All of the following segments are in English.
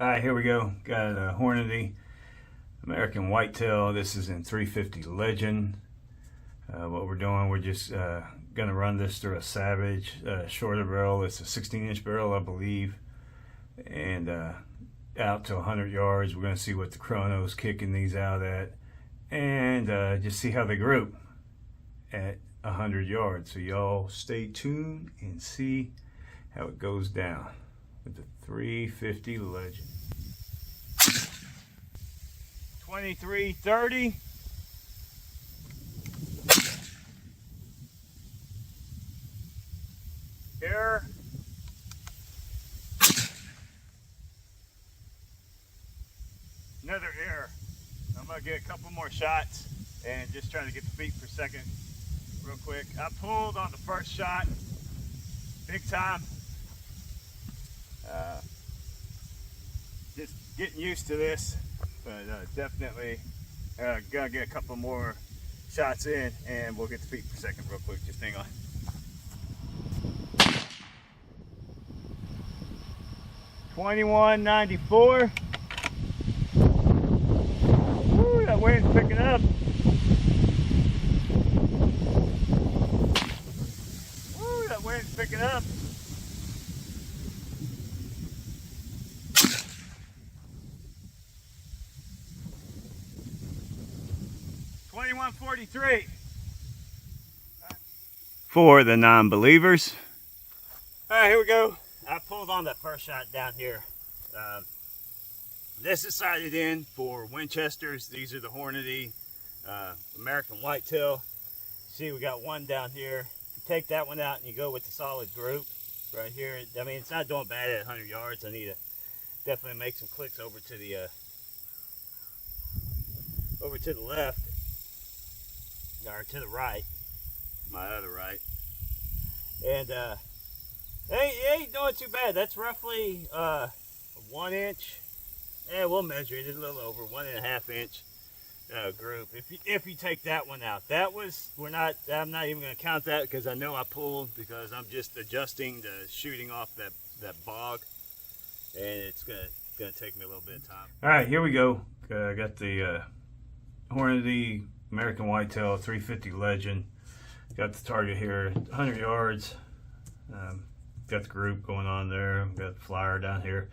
Alright, here we go. Got a Hornady American Whitetail. This is in 350 Legend. What we're doing, we're just going to run this through a Savage shorter barrel. It's a 16-inch barrel, I believe. And out to 100 yards. We're going to see what the chrono's kicking these out at. And just see how they group at 100 yards. So y'all stay tuned and see how it goes down with the 350 Legend. 2330. Error. Another error. I'm gonna get a couple more shots and just try to get the feet per second real quick. I pulled on the first shot big time. Just getting used to this, but definitely gotta get a couple more shots in and we'll get the feet per second real quick. Just hang on. $21.94. Woo, that wind's picking up. Woo, that wind's picking up. $21.43. For the non-believers. All right, here we go. I pulled on that first shot down here. This is sighted in for Winchesters. These are the Hornady American Whitetail. See, we got one down here. You take that one out and you go with the solid group right here. I mean, it's not doing bad at 100 yards. I need to definitely make some clicks over to the left, or to the right, my other right, and it ain't doing too bad. That's roughly 1 inch. Yeah, we'll measure it. It's a little over 1.5 inch group. If you take that one out, I'm not even going to count that because I know I pulled, because I'm just adjusting the shooting off that bog, and it's gonna take me a little bit of time. All right, here we go. I got the Hornady American Whitetail 350 Legend. Got the target here, 100 yards. Got the group going on there. Got the flyer down here.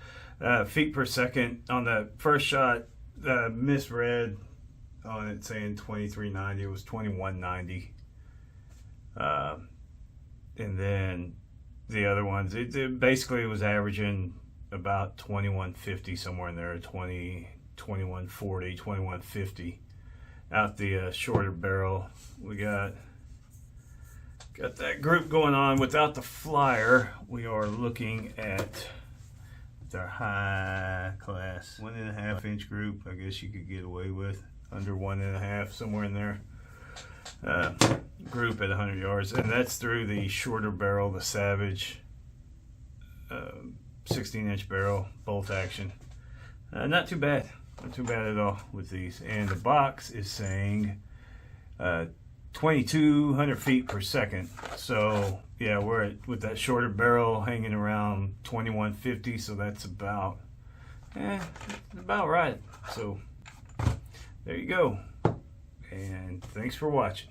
Feet per second on that first shot. Misread on it saying 2390. It was 2190. And then the other ones, it basically was averaging about 2150, somewhere in there, 2140, 2150. Out the shorter barrel. We got that group going on without the flyer. We are looking at our high class 1.5 inch group. I guess you could get away with under 1.5, somewhere in there. Group at 100 yards, and that's through the shorter barrel, the Savage 16-inch barrel, bolt action. Not too bad. Not too bad at all with these. And the box is saying 2,200 feet per second. So yeah, we're with that shorter barrel hanging around 2150. So that's about right. So there you go. And thanks for watching.